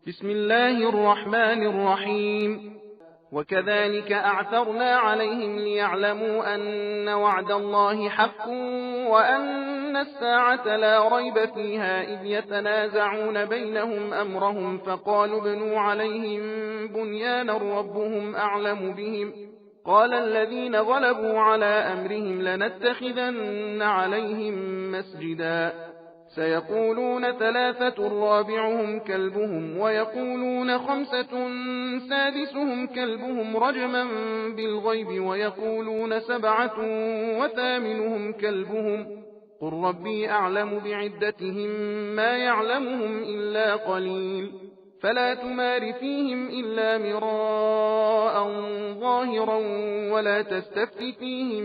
بسم الله الرحمن الرحيم. وكذلك أعثرنا عليهم ليعلموا أن وعد الله حق وأن الساعة لا ريب فيها إذ يتنازعون بينهم أمرهم فقالوا ابنوا عليهم بنيانا ربهم أعلم بهم قال الذين غلبوا على أمرهم لنتخذن عليهم مسجدا سيقولون 3 رابعهم كلبهم ويقولون 5 سادسهم كلبهم رجما بالغيب ويقولون 7 وثامنهم كلبهم قل ربي أعلم بعدتهم ما يعلمهم إلا قليل فلا تمار فيهم إلا مراء ظاهرا ولا تستفت فيهم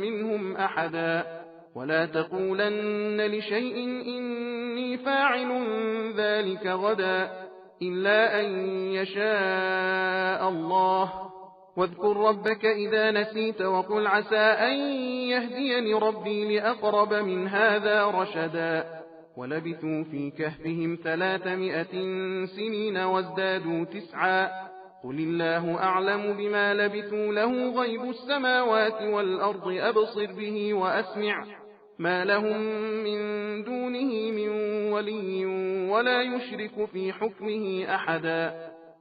منهم أحدا ولا تقولن لشيء إني فاعل ذلك غدا إلا أن يشاء الله واذكر ربك إذا نسيت وقل عسى أن يهديني ربي لأقرب من هذا رشدا ولبثوا في كهفهم 300 سنين وازدادوا 9 قل الله أعلم بما لبثوا له غيب السماوات والأرض أبصر به وأسمع ما لهم من دونه من ولي ولا يشرك في حكمه أحدا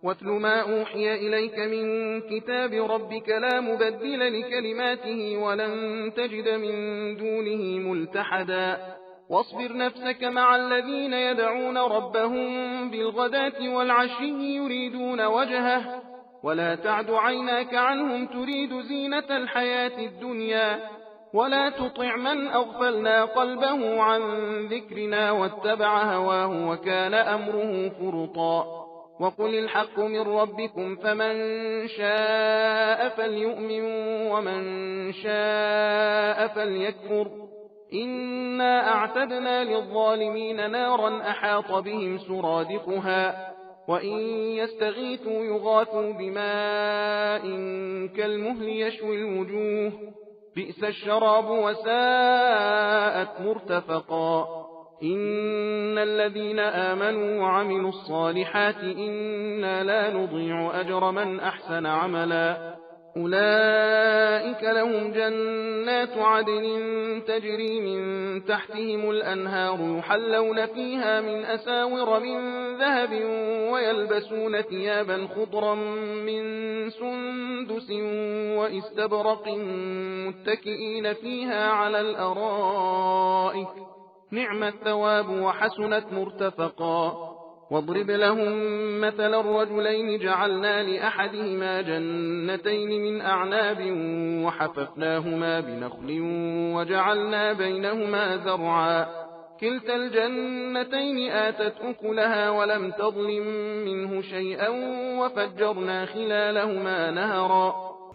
واتل ما أوحي إليك من كتاب ربك لا مبدل لكلماته ولن تجد من دونه ملتحدا واصبر نفسك مع الذين يدعون ربهم بالغداة والعشي يريدون وجهه ولا تعد عيناك عنهم تريد زينة الحياة الدنيا ولا تطع من أغفلنا قلبه عن ذكرنا واتبع هواه وكان أمره فرطا وقل الحق من ربكم فمن شاء فليؤمن ومن شاء فليكفر إنا أعتدنا للظالمين نارا أحاط بهم سرادقها وإن يستغيثوا يغاثوا بماء كالمهل يشوي الوجوه بئس الشراب وساءت مرتفقا إن الذين آمنوا وعملوا الصالحات إنا لا نضيع أجر من أحسن عملا أولئك لهم جنات عدن تجري من تحتهم الأنهار يحلون فيها من أساور من ذهب ويلبسون ثيابا خضرا من سندس واستبرق متكئين فيها على الأرائك نعم الثواب وحسنت مرتفقا واضرب لهم مثل الرجلين جعلنا لأحدهما جنتين من أعناب وحففناهما بنخل وجعلنا بينهما زرعا كلتا الجنتين آتت أكلها ولم تظلم منه شيئا وفجرنا خلالهما نهرا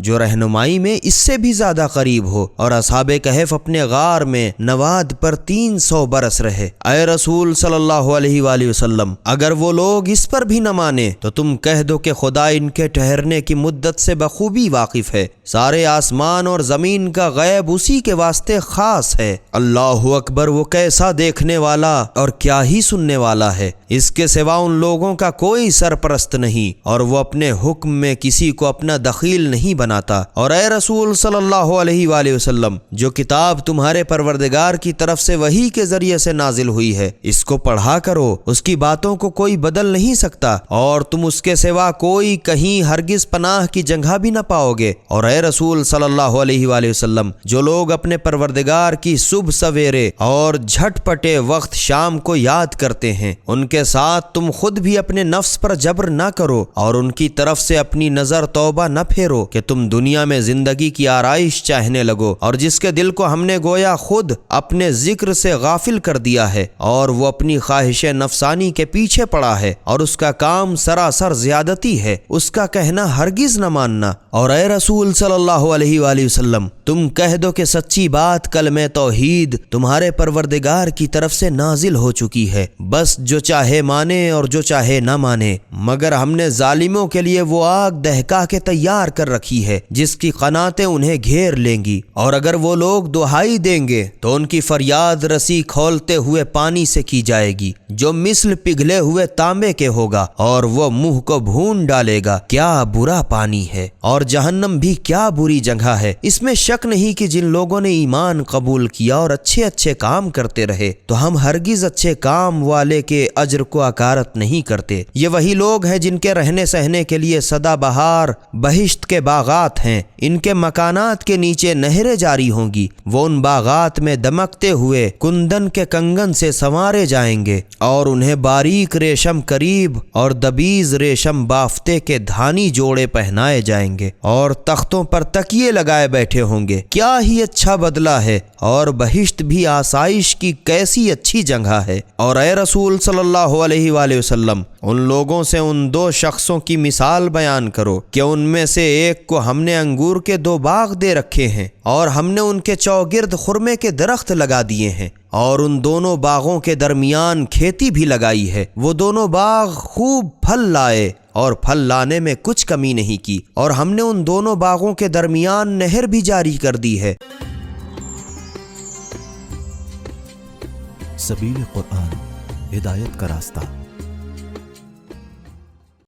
جو رہنمائی میں اس سے بھی زیادہ قریب ہو۔ اور اصحاب کہف اپنے غار میں نواد پر 300 برس رہے۔ اے رسول صلی اللہ علیہ وآلہ وسلم، اگر وہ لوگ اس پر بھی نہ مانے تو تم کہہ دو کہ خدا ان کے ٹھہرنے کی مدت سے بخوبی واقف ہے، سارے آسمان اور زمین کا غیب اسی کے واسطے خاص ہے۔ اللہ اکبر، وہ کیسا دیکھنے والا اور کیا ہی سننے والا ہے، اس کے سوا ان لوگوں کا کوئی سرپرست نہیں، اور وہ اپنے حکم میں کسی کو اپنا دخیل نہیں بناتا۔ اور اے رسول صلی اللہ علیہ وآلہ وسلم، جو کتاب تمہارے پروردگار کی طرف سے وحی کے ذریعے سے نازل ہوئی ہے اس کو پڑھا کرو، اس کی باتوں کو کوئی بدل نہیں سکتا، اور تم اس کے سوا کوئی کہیں ہرگز پناہ کی جگہ بھی نہ پاؤ گے۔ اور اے رسول صلی اللہ علیہ وآلہ وسلم، جو لوگ اپنے پروردگار کی صبح سویرے اور جھٹ پٹے وقت شام کو یاد کرتے ہیں، ان کے ساتھ تم خود بھی اپنے نفس پر جبر نہ کرو، اور ان کی طرف سے اپنی نظر توبہ نہ پھیرو کہ تم دنیا میں زندگی کی آرائش چاہنے لگو، اور جس کے دل کو ہم نے گویا خود اپنے ذکر سے غافل کر دیا ہے، اور وہ اپنی خواہش نفسانی کے پیچھے پڑا ہے، اور اس کا کام سراسر زیادتی ہے، اس کا کہنا ہرگز نہ ماننا۔ اور اے رسول صلی اللہ علیہ وآلہ وسلم، تم کہہ دو کہ سچی بات کلمہ توحید تمہارے پروردگار کی طرف سے نازل ہو چکی ہے، بس جو چاہے مانے اور جو چاہے نہ مانے، مگر ہم نے ظالموں کے لیے وہ آگ دہکا کے تیار کر رکھی ہے جس کی قناتیں انہیں گھیر لیں گی، اور اگر وہ لوگ دہائی دیں گے تو ان کی فریاد رسی کھولتے ہوئے پانی سے کی جائے گی جو مثل پگھلے ہوئے تانبے کے ہوگا، اور وہ منہ کو بھون ڈالے گا۔ کیا برا پانی ہے، اور جہنم بھی کیا بری جگہ ہے۔ اس میں شک نہیں کہ جن لوگوں نے ایمان قبول کیا اور اچھے اچھے کام کرتے رہے تو ہم ہرگز اچھے کام والے کے اجر کو اکارت نہیں کرتے۔ یہ وہی لوگ ہیں جن کے رہنے سہنے کے لیے سدا بہار بہشت کے باغات ہیں، ان کے مکانات کے نیچے نہریں جاری ہوں گی، وہ ان باغات میں دمکتے ہوئے کندن کے کنگن سے سنوارے جائیں گے، اور انہیں باریک ریشم قریب اور دبیز ریشم بافتے کے دھانی جوڑے پہنائے جائیں گے، اور تختوں پر تکیے لگائے بیٹھے ہوں گے۔ کیا ہی اچھا بدلہ ہے، اور بہشت بھی آسائش کی کیسی اچھی جگہ ہے۔ اور اے رسول صلی اللہ علیہ وآلہ وسلم، ان لوگوں سے ان 2 شخصوں کی مثال بیان کرو کہ ان میں سے ایک کو ہم نے انگور کے 2 باغ دے رکھے ہیں، اور ہم نے ان کے چوگرد خرمے کے درخت لگا دیے ہیں، اور ان دونوں باغوں کے درمیان کھیتی بھی لگائی ہے، وہ دونوں باغ خوب پھل لائے اور پھل لانے میں کچھ کمی نہیں کی، اور ہم نے ان دونوں باغوں کے درمیان نہر بھی جاری کر دی ہے۔ سبیل قرآن، ہدایت کا راستہ۔